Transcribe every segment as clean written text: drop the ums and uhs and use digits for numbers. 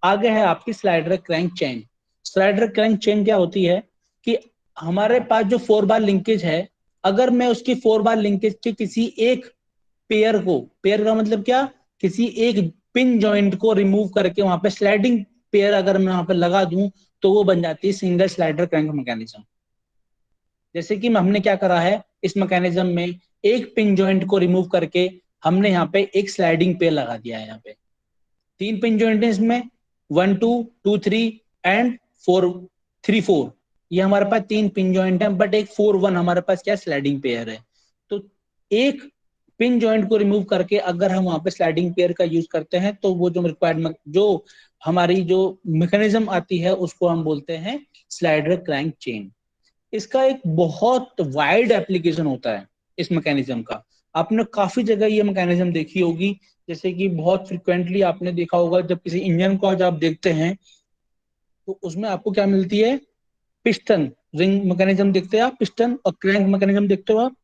आगे है आपकी slider crank chain. Slider crank chain क्या होती है कि हमारे पास जो 4 बार लिंकेज है, अगर मैं उसकी 4 बार लिंकेज के किसी एक पेयर को, पेयर का मतलब क्या, किसी एक पिन जॉइंट को रिमूव करके वहां पे स्लाइडिंग पेयर अगर मैं वहां पे लगा दूं, तो वो बन जाती है सिंगल स्लाइडर क्रैंक मैकेनिज्म। जैसे कि हमने क्या करा है इस मैकेनिज्म में, एक पिन जॉइंट को रिमूव करके हमने यहाँ पे एक स्लाइडिंग पेयर लगा दिया है। यहाँ पे 3 पिन जॉइंट है इसमें, 1 2 2 3 एंड 4 3 4। ये हमारे पास 3 पिन जॉइंट है, बट एक 4 1 हमारे पास क्या स्लाइडिंग पेयर है। तो एक पिन जॉइंट को रिमूव करके अगर हम वहां पे स्लाइडिंग पेयर का यूज करते हैं, तो वो जो रिक्वायर्ड जो हमारी जो मैकेनिज्म आती है उसको हम बोलते हैं स्लाइडर क्रैंक चेन। इसका एक बहुत वाइड एप्लीकेशन होता है इस मैकेनिज्म का। आपने काफी जगह ये मैकेनिज्म देखी होगी, जैसे कि बहुत फ्रिक्वेंटली आपने देखा होगा जब किसी इंजन को आज आप देखते हैं तो उसमें आपको क्या मिलती है, पिस्टन रिंग मैकेनिज्म देखते हैं आप, पिस्टन और क्रैंक मैकेनिज्म देखते हो आप।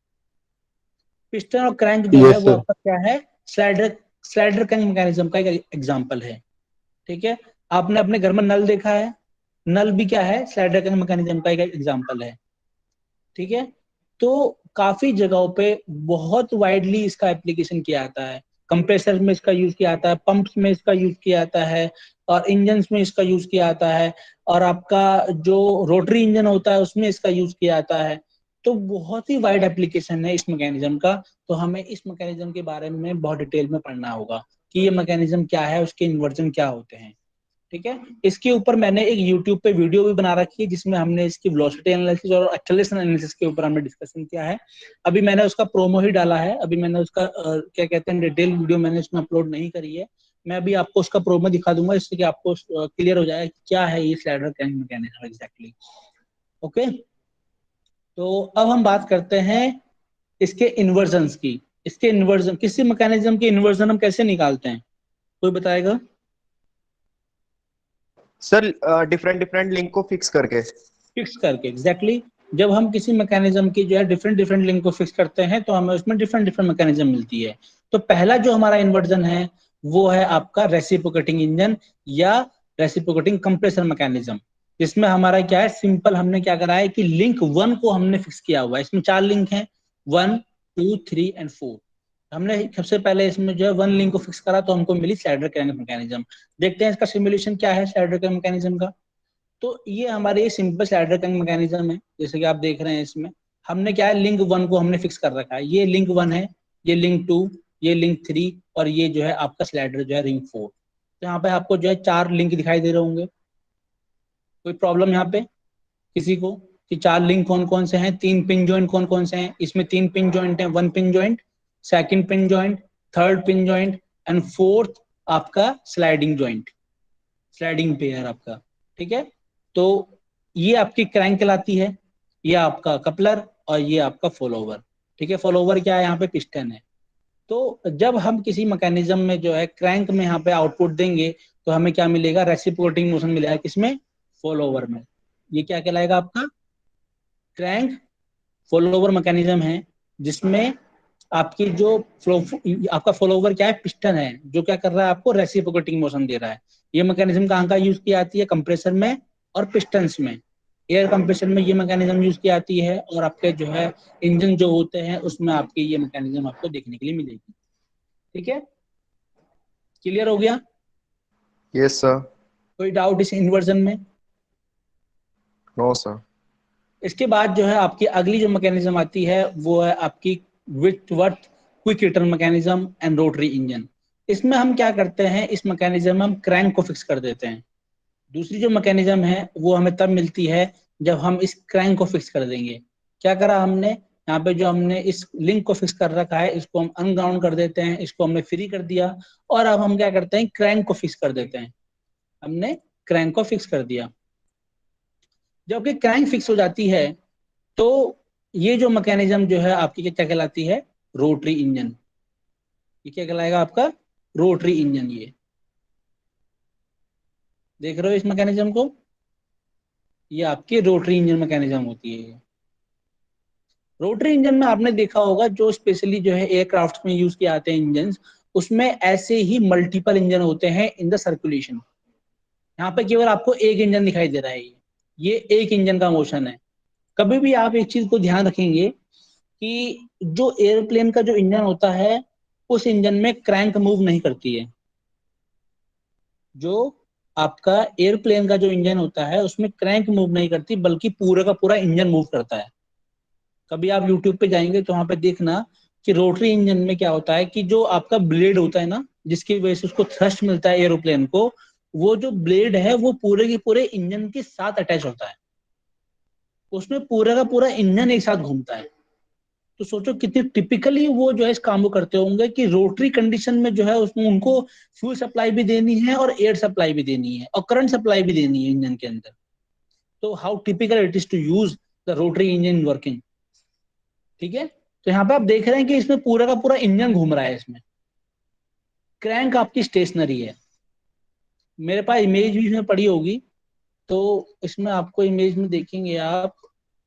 पिस्टन और क्रैंक जो है यस वो सर। आपका क्या है, स्लाइडर स्लाइडर क्रैंक मैकेनिज्म का एक एग्जांपल है। ठीक है। आपने अपने घर में नल देखा है, नल भी क्या है, स्लाइडर क्रैंक मैकेनिज्म का एक एग्जांपल है। ठीक है। तो काफी जगहों पे बहुत वाइडली इसका एप्लीकेशन किया जाता है। कंप्रेसर में इसका यूज किया जाता है, पंप्स में इसका यूज किया जाता है, और इंजन में इसका यूज किया जाता है, और आपका जो रोटरी इंजन होता है उसमें इसका यूज किया जाता है। तो बहुत ही वाइड एप्लीकेशन है इस मैकेनिज्म का। तो हमें इस मैकेनिज्म के बारे में बहुत डिटेल में पढ़ना होगा कि ये मैकेनिज्म क्या है, उसके इन्वर्जन क्या होते हैं। ठीक है। इसके ऊपर मैंने एक यूट्यूब पे वीडियो भी बना रखी है जिसमें हमने इसकी वेलोसिटी एनालिसिस और एक्सेलरेशन एनालिसिस के ऊपर हमने डिस्कशन किया है। अभी मैंने उसका प्रोमो ही डाला है, अभी मैंने उसका क्या कहते हैं डिटेल वीडियो मैंने इसमें अपलोड नहीं करी है। मैं अभी आपको उसका प्रोमो दिखा दूंगा जिससे कि आपको क्लियर हो जाए कि क्या है ये slider crank mechanism exactly. Okay. तो अब हम बात करते हैं इसके इन्वर्जन्स की। इसके इन्वर्जन, किसी मैकेनिज्म के इन्वर्जन हम कैसे निकालते हैं, कोई बताएगा? सर डिफरेंट डिफरेंट लिंक को फिक्स करके। फिक्स करके, एग्जैक्टली exactly। जब हम किसी मैकेनिज्म की जो है डिफरेंट डिफरेंट लिंक को फिक्स करते हैं तो हमें उसमें डिफरेंट डिफरेंट मैकेनिज्म मिलती है। तो पहला जो हमारा इन्वर्जन है वो है आपका रेसिप्रोकेटिंग इंजन या रेसिप्रोकेटिंग कंप्रेसर मैकेनिज्म, जिसमें हमारा क्या है, सिंपल हमने क्या करा है कि लिंक 1 को हमने फिक्स किया हुआ है। इसमें 4 लिंक हैं, 1 2 3 एंड 4। हमने सबसे पहले इसमें जो है 1 लिंक को फिक्स करा तो हमको मिली स्लाइडर क्रैंक मैकेनिज्म। देखते हैं इसका सिमुलेशन क्या है स्लाइडर क्रैंक मैकेनिज्म का। तो ये हमारे सिंपल स्लाइडर क्रैंक मैकेनिज्म है, जैसे कि आप देख रहे हैं इसमें हमने क्या है, लिंक 1 को हमने फिक्स कर रखा है। ये लिंक 1 है, ये लिंक 2, ये लिंक 3, और ये जो है आपका स्लाइडर जो है रिंग 4। तो यहाँ पे आपको जो है 4 लिंक दिखाई दे रहे होंगे। कोई प्रॉब्लम यहाँ पे किसी को कि 4 लिंक कौन कौन से हैं, 3 पिन जॉइंट कौन कौन से हैं? इसमें 3 पिन जॉइंट है, 1 pin joint, second pin joint, third pin joint and fourth आपका स्लाइडिंग जॉइंट, स्लाइडिंग पेयर आपका। ठीक है। तो ये आपकी क्रैंक कहलाती है, ये आपका कपलर, और ये आपका फॉलोवर। ठीक है। फॉलोवर क्या है, यहाँ पे पिस्टन है। तो जब हम किसी मैकेनिज्म में जो है क्रैंक में यहाँ पे आउटपुट देंगे तो हमें क्या मिलेगा, रेसिप्रोकेटिंग मोशन मिलेगा, किसमें, फॉलोवर में। ये क्या कहलाएगा आपका, क्रैंक फॉलोवर मैकेनिज्म है, जिसमें आपकी जो फ्लो, आपका फॉलोवर क्या है, पिस्टन है, जो क्या कर रहा है, आपको रेसिप्रोकेटिंग मोशन दे रहा है। ये मैकेनिज्म कहाँ का यूज की जाती है, कंप्रेसर में और पिस्टन्स में। एयर कंप्रेसर में ये मैकेनिज्म यूज की जाती है, और आपके जो है इंजन जो होते हैं उसमें आपके ये मैकेनिज्म आपको देखने के लिए मिलेगी। ठीक है। क्लियर हो गया? Yes sir. कोई डाउट इस इन्वर्जन में? No sir. इसके बाद जो है आपकी अगली जो मैकेनिज्म आती है वो है आपकी Whitworth quick return mechanism and rotary engine. इसमें हम क्या करते हैं, इस मैकेनिज्म में हम क्रैंक को फिक्स कर देते हैं। दूसरी जो मैकेनिज्म है वो हमें तब मिलती है जब हम इस क्रैंक को फिक्स कर देंगे। क्या करा हमने, यहाँ पे जो हमने इस लिंक को फिक्स कर रखा है इसको हम अनग्राउंड कर देते हैं, इसको हमने फ्री कर दिया, और अब हम क्या करते हैं, क्रैंक को फिक्स कर देते हैं। हमने क्रैंक को फिक्स कर दिया। जबकि क्रैंक फिक्स हो जाती है तो ये जो मैकेनिज्म जो है आपकी क्या कहलाती है, रोटरी इंजन। ये क्या कहलाएगा आपका, रोटरी इंजन। ये देख रहे हो इस मैकेनिज्म को, ये आपकी रोटरी इंजन मैकेनिज्म होती है। रोटरी इंजन में आपने देखा होगा जो स्पेशली जो है एयरक्राफ्ट में यूज किए जाते हैं इंजन, उसमें ऐसे ही मल्टीपल इंजन होते हैं इन द सर्कुलेशन। यहाँ पे केवल आपको एक इंजन दिखाई दे रहा है, ये एक इंजन का मोशन है। कभी भी आप एक चीज को ध्यान रखेंगे कि जो एयरप्लेन का जो इंजन होता है, उस इंजन में क्रैंक मूव नहीं करती है। जो आपका एयरप्लेन का जो इंजन होता है उसमें क्रैंक मूव नहीं करती, बल्कि पूरा का पूरा इंजन मूव करता है। कभी आप यूट्यूब पे जाएंगे तो वहां पे देखना कि रोटरी इंजन में क्या होता है कि जो आपका ब्लेड होता है ना, जिसकी वजह से उसको थ्रस्ट मिलता है एरोप्लेन को, वो जो ब्लेड है वो पूरे के पूरे इंजन के साथ अटैच होता है। उसमें पूरा का पूरा इंजन एक साथ घूमता है। तो सोचो कितनी टिपिकली वो जो है इस काम को करते होंगे कि रोटरी कंडीशन में जो है उसमें उनको फ्यूल सप्लाई भी देनी है और एयर सप्लाई भी देनी है और करंट सप्लाई भी देनी है इंजन के अंदर। तो how typical it is to use the rotary engine working. ठीक है, तो यहाँ पे आप देख रहे हैं कि इसमें पूरा का पूरा इंजन घूम रहा है। इसमें क्रैंक आपकी स्टेशनरी है। मेरे पास इमेज भी इसमें पड़ी होगी, तो इसमें आपको इमेज में देखेंगे आप,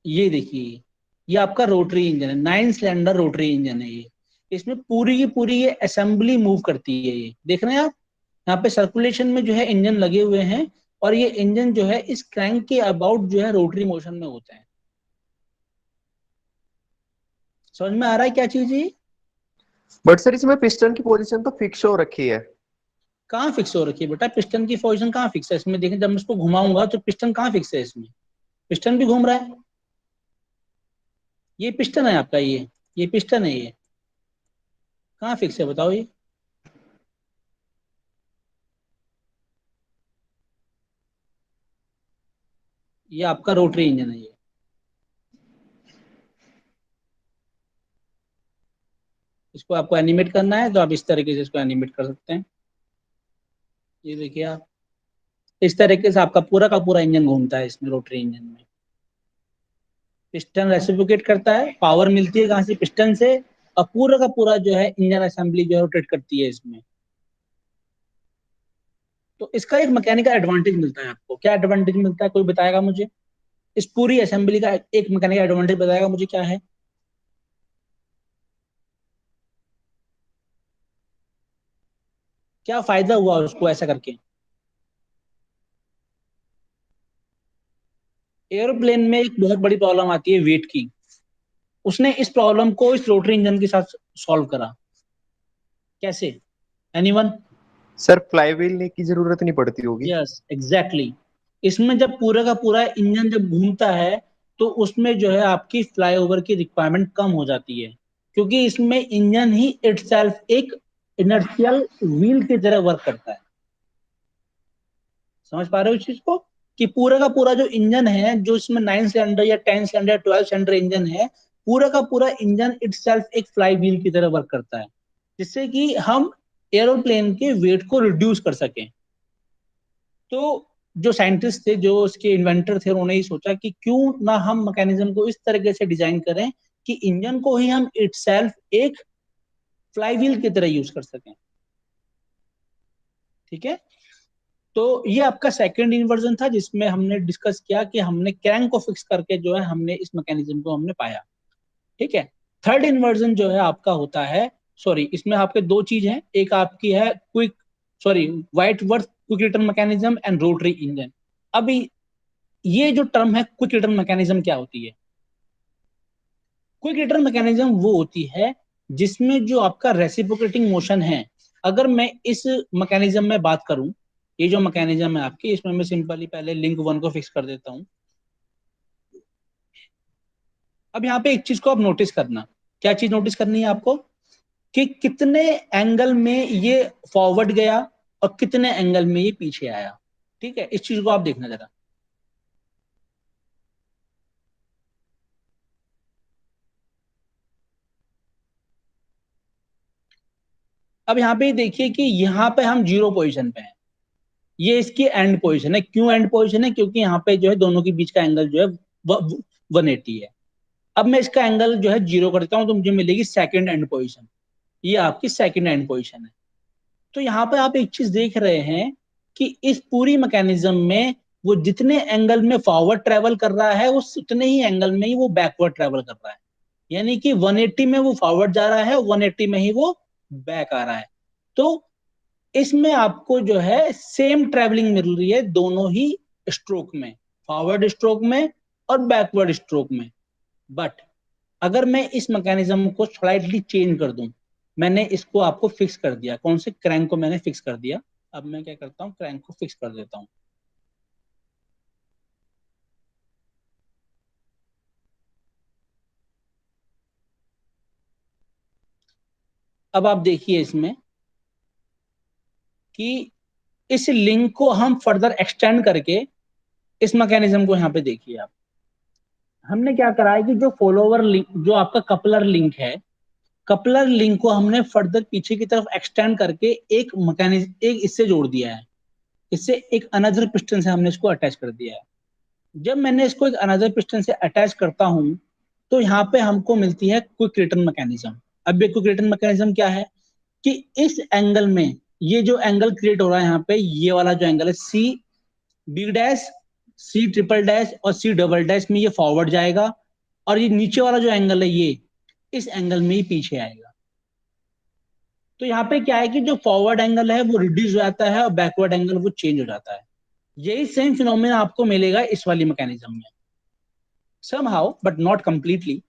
ये देखिए, ये आपका रोटरी इंजन है, 9 सिलेंडर रोटरी इंजन है ये। इसमें पूरी की पूरी ये असेंबली मूव करती है। ये देख रहे हैं आप, यहाँ पे सर्कुलेशन में जो है इंजन लगे हुए हैं, और ये इंजन जो है इस क्रैंक के अबाउट जो है रोटरी मोशन में होते हैं। समझ में आ रहा है क्या चीज है? बट सर इसमें पिस्टन की पोजीशन तो फिक्स हो रखी है। कहाँ फिक्स हो रखी है बेटा? पिस्टन की पोजीशन कहाँ फिक्स है इसमें? देखें, जब मैं इसको घुमाऊंगा तो पिस्टन कहाँ फिक्स है इसमें? पिस्टन भी घूम रहा है। ये पिस्टन है आपका, ये पिस्टन है ये। कहाँ फिक्स है बताओ ये? ये आपका रोटरी इंजन है ये। इसको आपको एनिमेट करना है तो आप इस तरीके से इसको एनिमेट कर सकते हैं। ये देखिए आप, इस तरीके से आपका पूरा का पूरा इंजन घूमता है इसमें, रोटरी इंजन में। पिस्टन रेसिप्रोकेट करता है, पावर मिलती है कहाँ से? पिस्टन से। और पूरा का पूरा जो है इंजन असेंबली जो है रोटेट करती है इसमें। तो इसका एक मैकेनिकल एडवांटेज मिलता है आपको। क्या एडवांटेज मिलता है, कोई बताएगा मुझे? इस पूरी असेंबली का एक मैकेनिकल एडवांटेज बताएगा मुझे क्या है? क्या फायदा हुआ उसको ऐसा करके? एरोप्लेन में एक बहुत बड़ी प्रॉब्लम आती है वेट की। उसने इस प्रॉब्लम को इस रोटरी इंजन के साथ सॉल्व करा। कैसे? एनीवन? सर फ्लाईव्हील की जरूरत नहीं पड़ती होगी। Yes, exactly. इसमें जब पूरा का पूरा इंजन जब घूमता है, तो उसमें जो है आपकी फ्लाईओवर की रिक्वायरमेंट कम हो जाती है, क्योंकि इसमें इंजन ही इटसेल्फ एक इनर्शियल व्हील की तरह वर्क करता है। समझ पा रहे हो इस चीज को? कि पूरा का पूरा जो इंजन है, जो इसमें 9 सिलेंडर या 10 सिलेंडर या 12 सिलेंडर इंजन है, पूरा का पूरा इंजन इटसेल्फ एक फ्लाई व्हील की तरह वर्क करता है, जिससे कि हम एरोप्लेन के वेट को रिड्यूस कर सकें। तो जो साइंटिस्ट थे, जो उसके इन्वेंटर थे, उन्होंने ये सोचा कि क्यों ना हम मैकेनिज्म को इस तरीके से डिजाइन करें कि इंजन को ही हम इटसेल्फ एक फ्लाईव्हील की तरह यूज कर सकें। ठीक है, तो ये आपका सेकंड इन्वर्जन था, जिसमें हमने डिस्कस किया कि हमने क्रैंक को फिक्स करके जो है हमने इस मैकेनिज्म को हमने पाया। ठीक है। थर्ड इन्वर्जन जो है आपका होता है, सॉरी, इसमें आपके दो चीज हैं, एक आपकी है quick, sorry, white worth quick return mechanism and rotary engine. अभी ये जो टर्म है क्विक रिटर्न मैकेनिज्म, क्या होती है? क्विक रिटर्न मैकेनिज्म वो होती है जिसमें जो आपका रेसिप्रोकेटिंग मोशन है। अगर मैं इस मैकेनिज्म में बात करूं, ये जो मैकेनिज्म है आपकी, इसमें मैं सिंपली पहले लिंक 1 को फिक्स कर देता हूं। अब यहाँ पे एक चीज को आप नोटिस करना। क्या चीज नोटिस करनी है आपको? कि कितने एंगल में ये फॉरवर्ड गया और कितने एंगल में ये पीछे आया। ठीक है, इस चीज को आप देखना जरा। अब यहाँ पे देखिए कि यहाँ पे हम जीरो पोजीशन पे हैं, ये इसकी एंड पोजीशन है। क्यों एंड पोजीशन है? क्योंकि यहाँ पे जो है दोनों के बीच का एंगल जो है 180 है। अब मैं इसका एंगल जो है जीरो कर देता हूँ तो मुझे मिलेगी सेकंड एंड पोजीशन। ये आपकी सेकंड एंड पोजीशन है। तो यहाँ पे आप एक चीज देख रहे हैं कि इस पूरी मैकेनिज्म में वो जितने एंगल में फॉरवर्ड ट्रेवल कर रहा है, उस उतने ही एंगल में ही वो बैकवर्ड ट्रेवल कर रहा है। यानी कि 180 में वो फॉरवर्ड जा रहा है, 180 में ही वो बैक आ रहा है। तो इसमें आपको जो है सेम ट्रेवलिंग मिल रही है दोनों ही स्ट्रोक में, फॉरवर्ड स्ट्रोक में और बैकवर्ड स्ट्रोक में। बट अगर मैं इस मैकेनिज्म को स्लाइटली चेंज कर दूं, मैंने इसको आपको फिक्स कर दिया, कौन से क्रैंक को मैंने फिक्स कर दिया, अब मैं क्या करता हूं, क्रैंक को फिक्स कर देता हूं। अब आप देखिए इसमें कि इस लिंक को हम फर्दर एक्सटेंड करके इस मैकेनिज्म को यहाँ पे देखिए आप, हमने क्या करा है कि जो फॉलोवर लिंक, जो आपका कपलर लिंक है, कपलर लिंक को हमने फर्दर पीछे की तरफ एक्सटेंड करके एक मैकेनिज्म, एक इससे जोड़ दिया है, इससे एक अनदर पिस्टन से हमने इसको अटैच कर दिया है। जब मैंने इसको एक अनदर पिस्टन से अटैच करता हूं तो यहाँ पे हमको मिलती है क्विक रिटर्न मैकेनिज्म। अब ये क्विक रिटर्न मैकेनिज्म क्या है कि इस एंगल में, ये जो एंगल क्रिएट हो रहा है यहाँ पे, ये वाला जो एंगल है C B dash, C triple dash और सी डबल डैश में ये फॉरवर्ड जाएगा, और ये नीचे वाला जो एंगल है ये इस एंगल में ही पीछे आएगा। तो यहाँ पे क्या है कि जो फॉरवर्ड एंगल है वो रिड्यूस हो जाता है और बैकवर्ड एंगल वो चेंज हो जाता है। यही सेम फिनोमेना आपको मिलेगा इस वाली मैकेनिज्म में, समहाउ बट नॉट कंप्लीटली।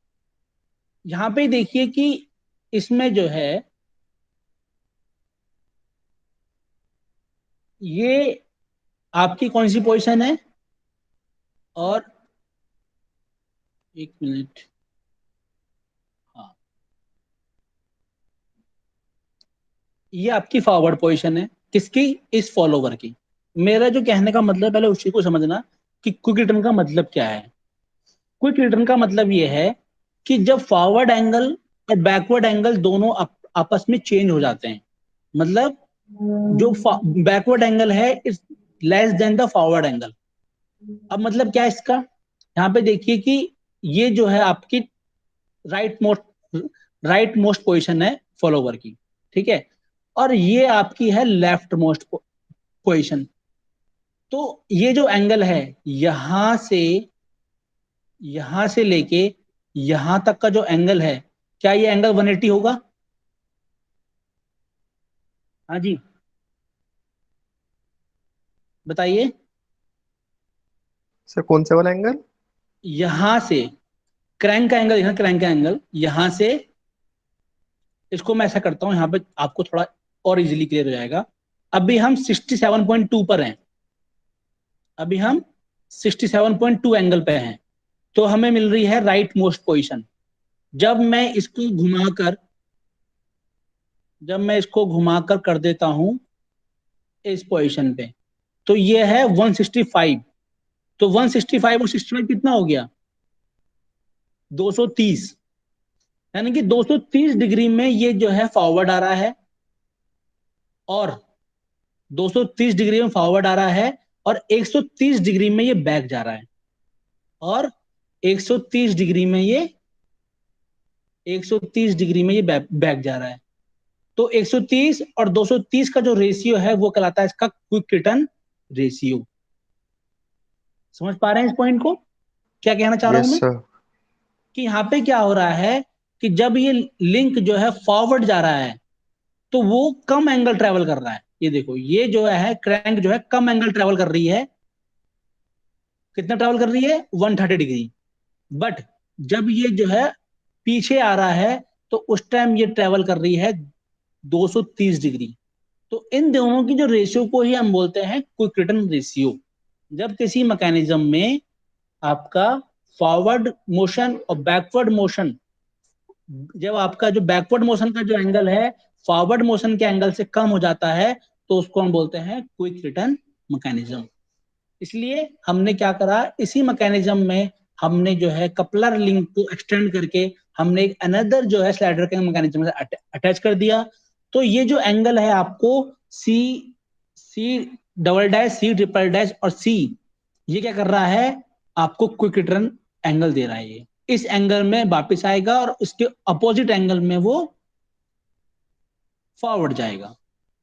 यहाँ पे देखिए कि इसमें जो है ये आपकी कौन सी पोजीशन है, और एक मिनट, हाँ, ये आपकी फॉरवर्ड पोजीशन है किसकी, इस फॉलोवर की। मेरा जो कहने का मतलब, पहले उसी को समझना कि क्विक रिटर्न का मतलब क्या है। क्विक रिटर्न का मतलब ये है कि जब फॉरवर्ड एंगल और बैकवर्ड एंगल दोनों आपस में चेंज हो जाते हैं, मतलब जो बैकवर्ड एंगल है is less than the forward angle. अब मतलब क्या है इसका, यहाँ पे देखिए कि ये जो है आपकी राइट मोस्ट पोजिशन है फॉलोवर की, ठीक है, और ये आपकी है लेफ्ट मोस्ट पोजिशन। तो ये जो एंगल है यहां से लेके यहां तक का जो एंगल है, क्या ये एंगल 180 होगा? हाँ जी, बताइए। सर कौन से वाला एंगल? यहां से क्रैंक का एंगल, यहाँ क्रैंक का एंगल, यहां से, इसको मैं ऐसा करता हूं यहाँ पे आपको थोड़ा और इजीली क्लियर हो जाएगा। अभी हम 67.2 पर हैं, अभी हम 67.2 एंगल पे हैं, तो हमें मिल रही है राइट मोस्ट पोजीशन। जब मैं इसको घुमाकर कर देता हूं इस पोजीशन पे, तो ये है 165। तो 165 और 65 कितना हो गया, 230। यानी कि 230 डिग्री में ये जो है फॉरवर्ड आ रहा है, और 230 डिग्री में फॉरवर्ड आ रहा है, और 130 डिग्री में ये बैक जा रहा है, और 130 डिग्री में ये 130 डिग्री में ये बैक जा रहा है। तो 130 और 230 का जो रेशियो है वो कहलाता है इसका क्विक रिटर्न रेशियो। समझ पा रहे हैं इस पॉइंट को, क्या कहना चाह रहा हूं यस मैं? सर। कि यहाँ पे क्या हो रहा है कि जब ये लिंक जो है फॉरवर्ड जा रहा है तो वो कम एंगल ट्रेवल कर रहा है। ये देखो, ये जो है क्रैंक जो है कम एंगल ट्रेवल कर रही है, कितना ट्रेवल कर रही है, 130 डिग्री। बट जब ये जो है पीछे आ रहा है तो उस टाइम ये ट्रेवल कर रही है 230 डिग्री। तो इन दोनों की जो रेशियो को ही हम बोलते हैं क्विक रिटर्न रेशियो। जब किसी मैकेनिज्म में आपका फॉरवर्ड मोशन और बैकवर्ड मोशन, जब आपका जो बैकवर्ड मोशन का जो एंगल है फॉरवर्ड मोशन के एंगल से कम हो जाता है, तो उसको हम बोलते हैं क्विक रिटर्न मैकेनिज्म। इसलिए हमने क्या करा, इसी मैकेनिज्म में हमने जो है कपलर लिंक को एक्सटेंड करके हमने एक अनदर जो है स्लाइडर के मैकेनिज्म से अटैच कर दिया। तो ये जो एंगल है आपको C C double dash, C triple dash और सी, ये क्या कर रहा है, आपको क्विक रिटर्न एंगल दे रहा है। ये इस एंगल में वापस आएगा और उसके अपोजिट एंगल में वो फॉरवर्ड जाएगा,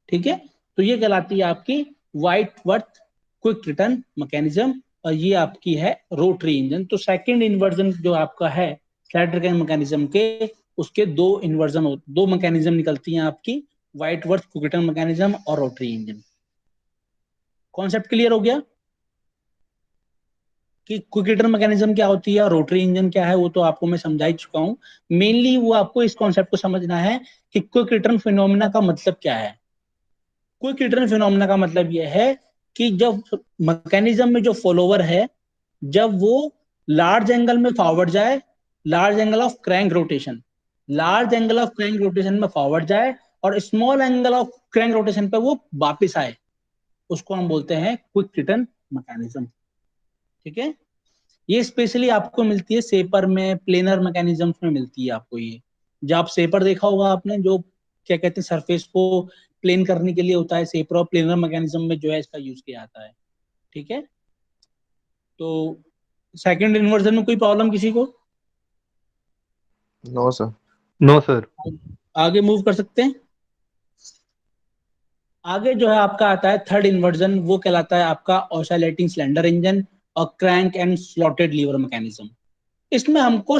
ठीक है। तो ये कहलाती है आपकी वाइटवर्थ क्विक रिटर्न मैकेनिज्म, और ये आपकी है रोटरी इंजन। तो सेकंड इन्वर्जन जो आपका है स्लाइडर के मैकेनिज्म के, उसके दो इन्वर्जन, दो मैकेनिज्म निकलती हैं आपकी। वाइटवर्थ क्विक रिटर्न मैकेनिज्म और रोटरी इंजन। कॉन्सेप्ट क्लियर हो गया कि क्विक रिटर्न मैकेनिज्म क्या होती है और रोटरी इंजन क्या है, वो तो आपको मैं समझा ही चुका हूँ। मेनली वो आपको इस कॉन्सेप्ट को समझना है कि क्विक रिटर्न फिनोमिना का मतलब क्या है। क्विक रिटर्न फिनोमिना का मतलब यह है कि जब मैकेनिज्म में जो फॉलोवर है, जब वो लार्ज एंगल में फॉरवर्ड जाए, large angle of crank rotation, large angle of crank rotation में फॉरवर्ड जाए और small angle of crank rotation पे वो वापस आए, उसको हम बोलते हैं क्विक रिटर्न मैकेनिज्म। ठीक है, ये स्पेशली आपको मिलती है सेपर में, प्लेनर मैकेनिज्म्स में मिलती है आपको ये। जब आप सेपर देखा होगा आपने, जो क्या कहते हैं सरफेस को प्लेन करने के लिए होता है, सेपर और प्लेनर मैकेनिज्म में जो है इसका यूज किया जाता है। ठीक है, तो सेकंड इन्वर्जन में कोई प्रॉब्लम किसी को? No sir. No sir. आगे मूव कर सकते हैं। आगे जो है आपका आता है थर्ड इन्वर्जन, वो कहलाता है आपका ऑसिलेटिंग सिलेंडर इंजन और crank and slotted liver mechanism. इसमें हमको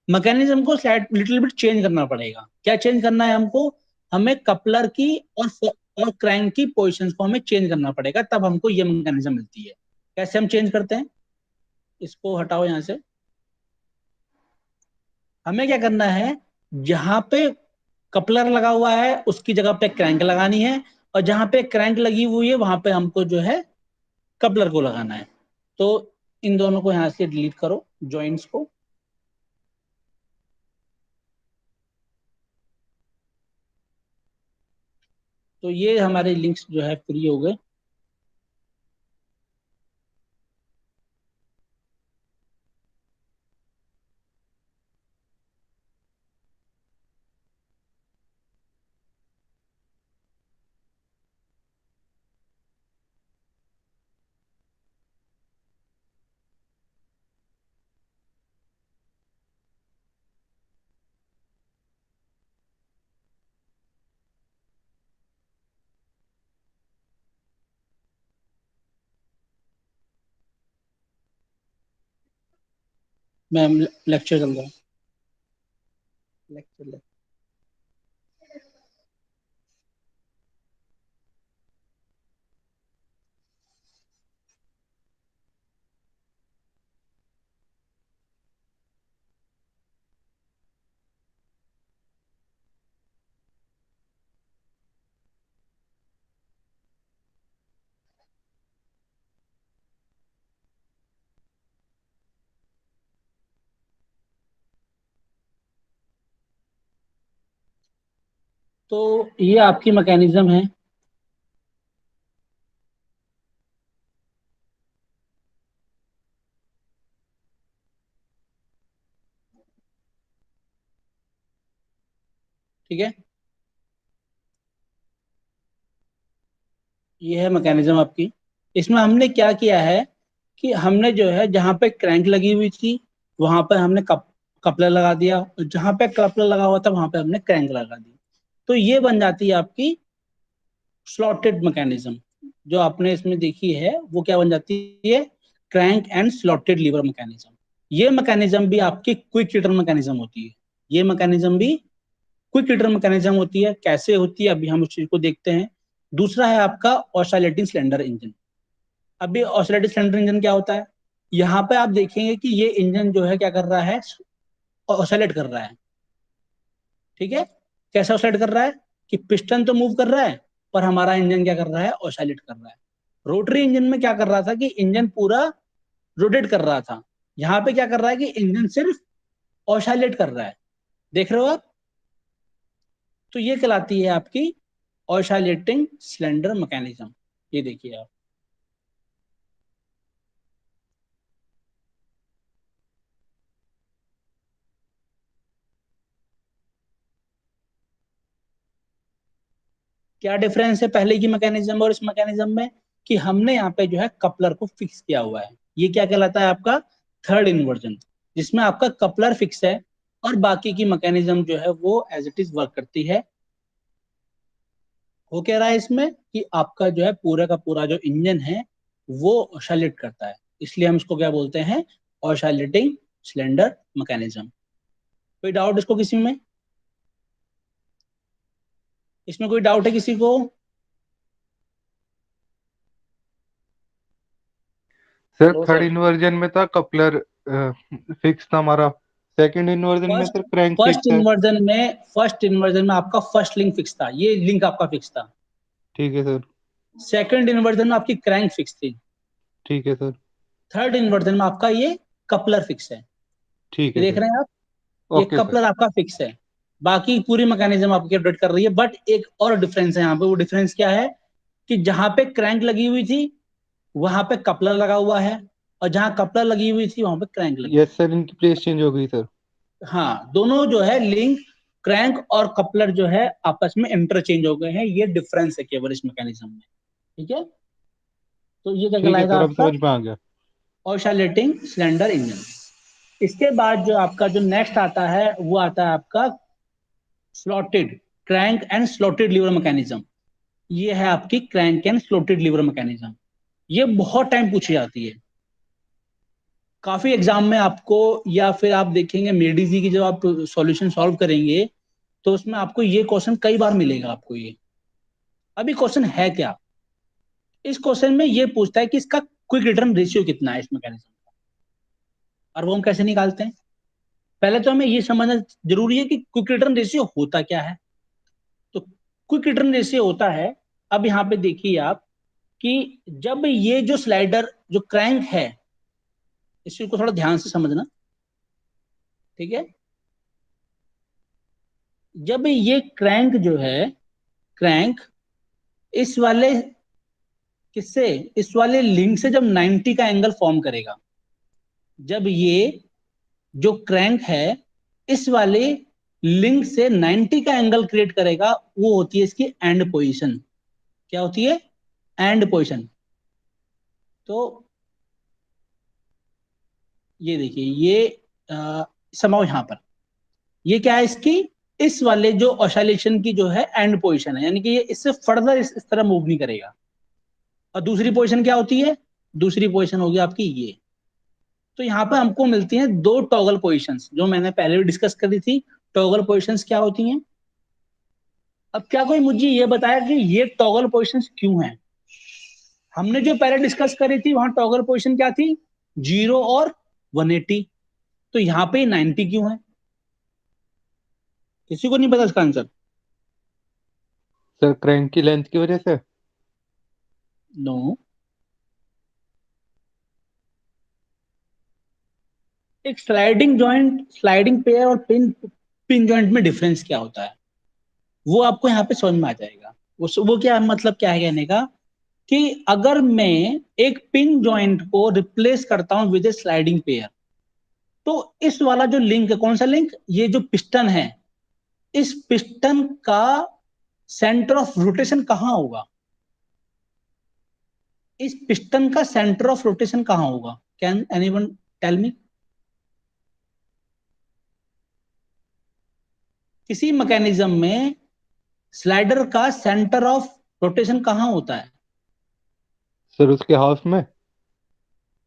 मैकेनिज्म को स्लाइड लिटिल बिट चेंज करना पड़ेगा। क्या चेंज करना है हमको? हमें कपलर की और क्रैंक की पोजीशंस को हमें चेंज करना पड़ेगा, तब हमको ये मैकेनिज्म मिलती है। कैसे हम चेंज करते हैं? इसको हटाओ यहां से। हमें क्या करना है, जहां पे कपलर लगा हुआ है उसकी जगह पे क्रैंक लगानी है, और जहां पे क्रैंक लगी हुई है वहां पे हमको जो है कपलर को लगाना है। तो इन दोनों को यहां से डिलीट करो, जॉइंट्स को। तो ये हमारे लिंक्स जो है फ्री हो गए। मैम लेक्चर चल रहा है, लेक्चर। तो ये आपकी मैकेनिज्म है। ठीक है, ये है मैकेनिज्म आपकी। इसमें हमने क्या किया है कि हमने जो है जहां पे क्रैंक लगी हुई थी वहां पर हमने कपलर लगा दिया, और जहां पे कपलर लगा हुआ था वहां पे हमने क्रैंक लगा दी। तो ये बन जाती है आपकी स्लॉटेड मैकेनिज्म। जो आपने इसमें देखी है वो क्या बन जाती है? Crank and slotted liver mechanism. ये मैकेनिज्म भी आपकी क्विक रिटर्न मैकेनिज्म होती है। ये मैकेनिज्म भी क्विक रिटर्न मैकेनिज्म होती है। कैसे होती है अभी हम उस चीज को देखते हैं। दूसरा है आपका ऑसिलेटिंग सिलेंडर इंजन। अभी ऑसिलेटिंग सिलेंडर इंजन क्या होता है? यहाँ पे आप देखेंगे कि ये इंजन जो है क्या कर रहा है, ऑसिलेट कर रहा है। ठीक है, कैसे ऑसिलेट कर रहा है कि पिस्टन तो मूव कर रहा है पर हमारा इंजन क्या कर रहा है, ऑसिलेट कर रहा है। रोटरी इंजन में क्या कर रहा था कि इंजन पूरा रोटेट कर रहा था। यहाँ पे क्या कर रहा है कि इंजन सिर्फ ऑसिलेट कर रहा है। देख रहे हो आप? तो ये कहलाती है आपकी ऑसिलेटिंग सिलेंडर मैकेनिज्म। ये देखिए आप। क्या डिफरेंस है पहले की मैकेनिज्म और इस मैकेनिज्म में? कि हमने यहाँ पे जो है कपलर को फिक्स किया हुआ है। ये क्या कहलाता है आपका थर्ड इन्वर्जन, जिसमें आपका कपलर फिक्स है और बाकी की मैकेनिज्म जो है वो एज इट इज वर्क करती है। वो कह रहा है इसमें कि आपका जो है पूरा का पूरा जो इंजन है वो ऑसिलेट करता है, इसलिए हम इसको क्या बोलते हैं, ऑसिलेटिंग सिलेंडर मैकेनिज्म। कोई डाउट इसको किसी में? इसमें कोई डाउट है किसी को? सर लो थर्ड सर। इन्वर्जन में था कपलर फिक्स था हमारा, सेकंड इन्वर्जन में first sir crank first fix है। इन्वर्जन में फर्स्ट इन्वर्जन में आपका फर्स्ट लिंक फिक्स था, ये लिंक आपका फिक्स था। ठीक है सर। सेकंड इन्वर्जन में आपकी क्रैंक फिक्स थी। ठीक है सर। थर्ड इन्वर्जन में आपका ये कपलर फिक्स है। ठीक ये है देख सर। रहे हैं आप, ये ओके सर। कपलर आपका फिक्स है। बाकी पूरी मैकेनिज्म आपकी अपडेट कर रही है, बट एक और डिफरेंस है यहाँ पे। वो डिफरेंस क्या है कि जहां पे क्रैंक लगी हुई थी वहां पे कपलर लगा हुआ है, और जहां कपलर लगी हुई थी वहां पे क्रैंक लगी यस हुई सर, इनकी प्लेस चेंज हो गई सर। है। हाँ, दोनों जो है लिंक, क्रैंक और कपलर जो है आपस में इंटरचेंज हो गए हैं। ये डिफरेंस है केवल इस मैकेनिज्म में। ठीक है, तो ये क्या ठीक है कहलाएगा सर, अब आपका समझ में आ गया। Oscillating cylinder engine. इसके बाद जो आपका जो नेक्स्ट आता है वो आता है आपका slotted crank and slotted liver mechanism. ये है आपकी crank and slotted liver mechanism. ये बहुत टाइम पूछी जाती है काफी एग्जाम में आपको, या फिर आप देखेंगे मेडिजी की जब आप सॉल्यूशन सॉल्व करेंगे तो उसमें आपको ये क्वेश्चन कई बार मिलेगा आपको ये। अभी क्वेश्चन है क्या, इस क्वेश्चन में ये पूछता है कि इसका क्विक रिटर्न रेशियो कितना है इस मैकेनिज्म का, और वो हम कैसे निकालते हैं। पहले तो हमें ये समझना जरूरी है कि क्विक रिटर्न रेशियो होता क्या है। तो क्विक रिटर्न रेशियो होता है, अब यहाँ पे देखिए आप, कि जब ये जो स्लाइडर जो क्रैंक है, इस चीज को थोड़ा ध्यान से समझना, ठीक है। जब ये क्रैंक जो है, क्रैंक इस वाले किससे, इस वाले लिंक से जब 90 का एंगल फॉर्म करेगा, जब ये जो क्रैंक है इस वाले लिंक से 90 का एंगल क्रिएट करेगा, वो होती है इसकी एंड पोजीशन। क्या होती है? And position. तो ये देखिए, ये समाओ यहां पर, ये क्या है इसकी, इस वाले जो ऑसिलेशन की जो है एंड पोजीशन है, यानी कि ये इससे फर्दर इस तरह मूव नहीं करेगा। और दूसरी पोजीशन क्या होती है? दूसरी पोजीशन होगी आपकी ये। तो यहाँ पे हमको मिलती हैं दो टॉगल पोजीशंस, जो मैंने पहले भी डिस्कस करी थी। टॉगल पोजीशंस क्या होती हैं? अब क्या कोई मुझे ये बताया कि ये टॉगल पोजीशंस क्यों हैं? हमने जो पहले डिस्कस करी थी वहां टॉगल पोजीशन क्या थी? 0 और 180। तो यहाँ पे 90 क्यों है? किसी को नहीं पता इसका आंसर? सर क्रैंक की लेंथ की वजह से। नो। एक स्लाइडिंग जॉइंट, स्लाइडिंग पेयर और पिन पिन जॉइंट में डिफरेंस क्या होता है वो आपको यहाँ पे समझ में आ जाएगा। वो क्या मतलब, क्या है कहने का, कि अगर मैं एक पिन जॉइंट को रिप्लेस करता हूं विद ए स्लाइडिंग पेयर, तो इस वाला जो लिंक है, कौन सा लिंक, ये जो पिस्टन है, इस पिस्टन का सेंटर ऑफ रोटेशन कहां होगा? इस पिस्टन का सेंटर ऑफ रोटेशन कहां होगा? Can anyone tell me? किसी मैकेनिज्म में स्लाइडर का सेंटर ऑफ रोटेशन कहां होता है? सर उसके हाफ में।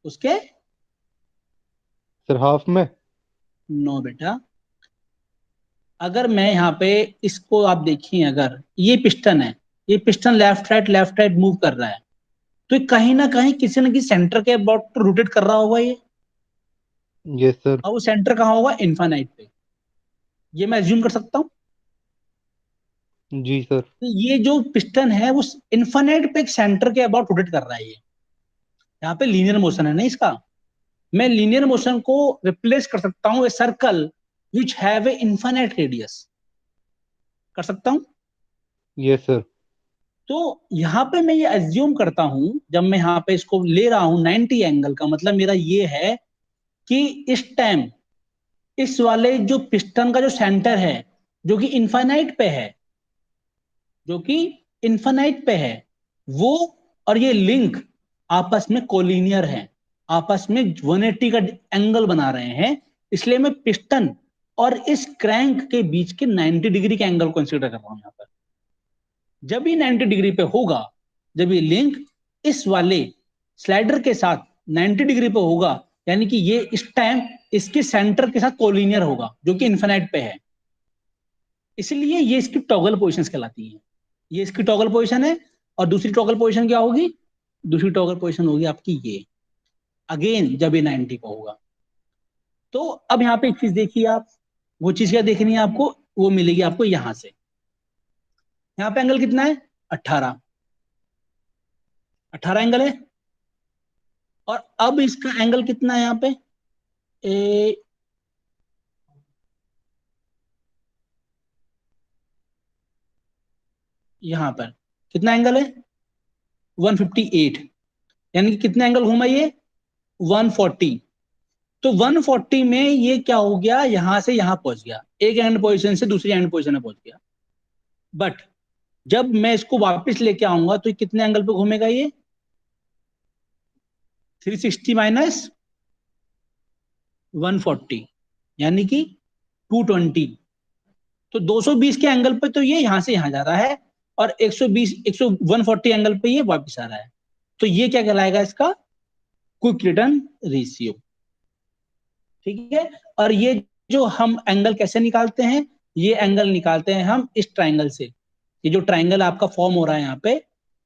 उसके, सर हाफ में। नो बेटा। अगर मैं यहाँ पे इसको आप देखिए, अगर ये पिस्टन है, ये पिस्टन लेफ्ट राइट मूव कर रहा है, तो ये कहीं ना कहीं किसी न किसी सेंटर के अबाउट रोटेट कर रहा होगा ये। Yes sir. और वो सेंटर कहाँ होगा? इन्फानाइट पे। ये मैं एज्यूम कर सकता हूँ। जी सर। तो ये जो पिस्टन है वो इन्फानाइट पे एक सेंटर के अबाउट रोटेट कर रहा है ये। यहाँ पे लीनियर मोशन है ना इसका। मैं लीनियर मोशन को रिप्लेस कर सकता हूँ a circle which have a infinite radius, कर सकता हूँ। Yes sir. तो यहाँ पे मैं ये एज्यूम करता हूं, जब मैं यहाँ पे इसको ले रहा हूं 90 एंगल का, मतलब मेरा ये है कि इस टाइम इस वाले जो पिस्टन का जो सेंटर है, जो कि इनफाइनाइट पे है, जो कि इनफाइनाइट पे है, वो और ये लिंक आपस में कोलिनियर है, आपस में 180 का एंगल बना रहे हैं। इसलिए मैं पिस्टन और इस क्रैंक के बीच के 90 डिग्री के एंगल कंसीडर कर रहा हूं यहाँ पर। जब ये 90 डिग्री पे होगा, जब ये लिंक इस वाले स्लाइडर के साथ 90 डिग्री पे होगा, यानी कि ये इस टाइम इसके सेंटर के साथ कोलिनियर होगा, जो कि इन्फिनाइट पे है। इसलिए ये इसकी टॉगल पोजीशंस कहलाती हैं। ये इसकी टॉगल पोजीशन है, और दूसरी टॉगल पोजीशन क्या होगी? दूसरी टॉगल पोजीशन होगी आपकी ये, अगेन जब ये 90 का होगा। तो अब यहाँ पे एक चीज देखिए आप, वो चीज क्या देखनी है आपको, वो मिलेगी आपको यहां से। यहाँ पे एंगल कितना है? 18, 18 एंगल है। और अब इसका एंगल कितना है यहाँ पे? यहां पर कितना एंगल है? 158, यानी कि कितना एंगल घूमा ये? 140। तो 140 में ये क्या हो गया, यहां से यहां पहुंच गया, एक एंड पोजीशन से दूसरी एंड पोजीशन में पहुंच गया। बट जब मैं इसको वापस लेके आऊंगा तो कितने एंगल पे घूमेगा ये? 360 माइनस 140, यानी कि 220। तो 220 के एंगल पे तो ये यहां से यहां जा रहा है, और 120 140 एंगल पे ये वापस आ रहा है। तो ये क्या कहलाएगा? इसका क्विक रिटर्न रेशियो। ठीक है। और ये जो हम एंगल कैसे निकालते हैं? ये एंगल निकालते हैं हम इस ट्राइंगल से। ये जो ट्राइंगल आपका फॉर्म हो रहा है यहाँ पे,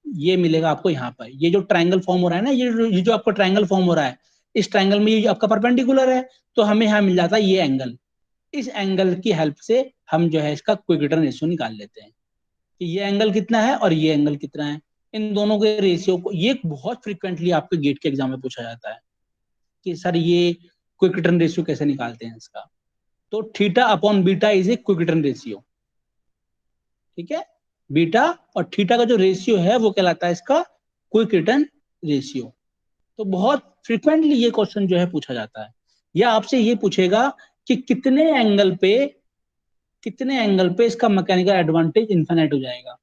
ये मिलेगा आपको यहाँ पर। ये जो ट्राइंगल फॉर्म हो रहा है ना, ये जो आपका ट्राइंगल फॉर्म हो रहा है, इस ट्राइंगल में ये जो आपका परपेंडिकुलर है, तो हमें यहाँ मिल जाता है ये एंगल। इस एंगल की हेल्प से हम जो है इसका क्विक रिटर्न रेशियो निकाल लेते हैं कि ये एंगल कितना है और ये एंगल कितना है। इन दोनों के रेशियो को, ये बहुत फ्रिक्वेंटली आपके गेट के एग्जाम में पूछा जाता है कि सर ये क्विक रिटर्न रेशियो कैसे निकालते हैं इसका। तो theta upon beta is a quick return ratio. ठीक है। बीटा और थीटा का जो रेशियो है वो कहलाता है इसका क्विक रिटर्न रेशियो। तो बहुत फ्रिक्वेंटली ये क्वेश्चन जो है पूछा जाता है। या आपसे ये पूछेगा कि कितने एंगल पे इसका मैकेनिकल एडवांटेज इनफाइनाइट हो जाएगा,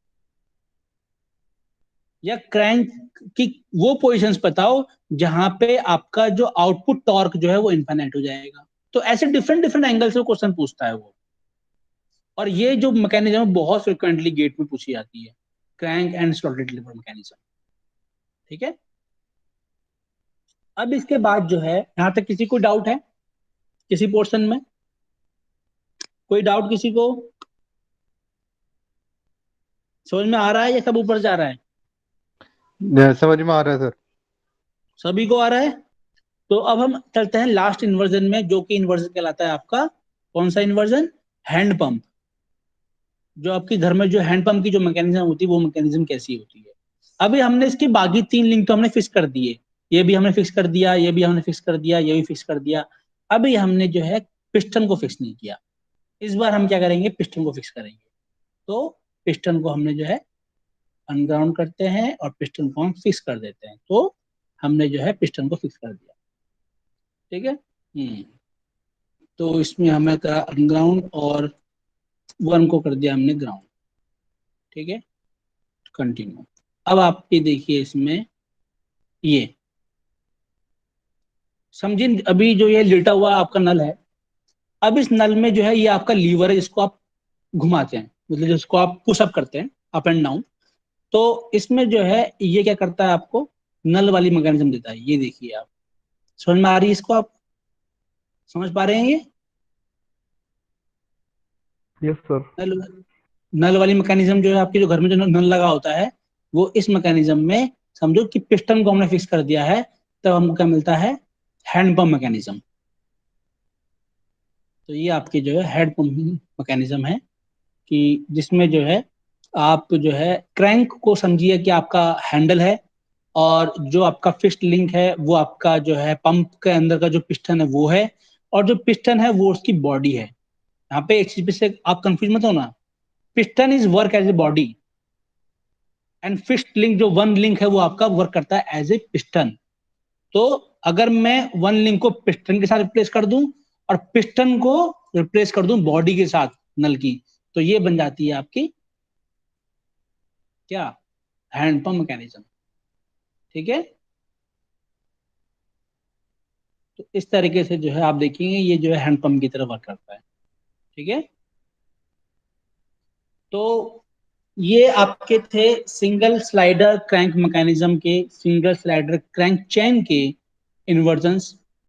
या क्रैंक की वो पोजीशंस बताओ जहां पे आपका जो आउटपुट टॉर्क जो है वो इनफाइनाइट हो जाएगा। तो ऐसे डिफरेंट डिफरेंट एंगल से क्वेश्चन पूछता है वो। और ये जो मैकेनिज्म बहुत फ्रिक्वेंटली गेट में पूछी जाती है, crank and slotted liver mechanism. ठीक है। अब इसके बाद जो है, यहां तक किसी को डाउट है किसी पोर्शन में? कोई डाउट किसी को? समझ में आ रहा है या सब ऊपर जा रहा है? समझ में आ रहा है सर। सभी को आ रहा है? तो अब हम चलते हैं लास्ट इन्वर्जन में, जो कि इन्वर्जन कहलाता है आपका कौन सा इन्वर्जन? Hand pump. जो आपके घर में जो हैंड पंप की जो मैकेनिज्म होती है, वो मैकेनिज्म कैसी होती है। अभी हमने इसकी बाकी 3 लिंक तो हमने फिक्स कर दिए, ये भी हमने फिक्स कर दिया, ये भी हमने फिक्स कर दिया, ये भी फिक्स कर दिया। अभी हमने जो है पिस्टन को फिक्स नहीं किया। इस बार हम क्या करेंगे? पिस्टन को फिक्स करेंगे। तो पिस्टन को हमने जो है अनग्राउंड करते हैं और पिस्टन को हम फिक्स कर देते हैं। तो हमने जो है पिस्टन को फिक्स कर दिया। ठीक है। तो इसमें हमें करा अनग्राउंड और 1 को कर दिया हमने ग्राउंड। ठीक है। कंटिन्यू। अब आपकी देखिए इसमें ये समझिए, अभी जो ये लेटा हुआ आपका नल है, अब इस नल में जो है ये आपका लीवर है, जिसको आप घुमाते हैं, मतलब जिसको आप पुशअप करते हैं अप एंड डाउन। तो इसमें जो है ये क्या करता है, आपको नल वाली मैकेनिज्म देता है। ये देखिए आप, समझ में आ रही है इसको? आप समझ पा रहे हैं ये? Yes sir. नल नल वाली मैकेनिज्म जो है आपके जो घर में जो नल लगा होता है, वो इस मैकेनिज्म में समझो कि पिस्टन को हमने फिक्स कर दिया है, तब हमको क्या मिलता है? Hand pump mechanism. तो ये आपकी जो है हेड पंप मैकेनिज्म है, कि जिसमें जो है आप जो है क्रैंक को समझिए कि आपका हैंडल है, और जो आपका फिस्ट लिंक है वो आपका जो है पंप के अंदर का जो पिस्टन है वो है, और जो पिस्टन है वो उसकी बॉडी है। यहाँ पे एक चीज से आप कंफ्यूज मत होना, piston is work as a body, and first link जो 1 लिंक है वो आपका वर्क करता है एज ए पिस्टन। तो अगर मैं 1 लिंक को पिस्टन के साथ रिप्लेस कर दूं और पिस्टन को रिप्लेस कर दूं बॉडी के साथ नल की, तो ये बन जाती है आपकी क्या? Hand pump mechanism. ठीक है। तो इस तरीके से जो है आप देखेंगे ये जो है हैंड पंप की तरह वर्क करता है। ठीक है। तो ये आपके थे सिंगल स्लाइडर क्रैंक मैकेनिज्म के, सिंगल स्लाइडर क्रैंक चेन के इन्वर्जन्स।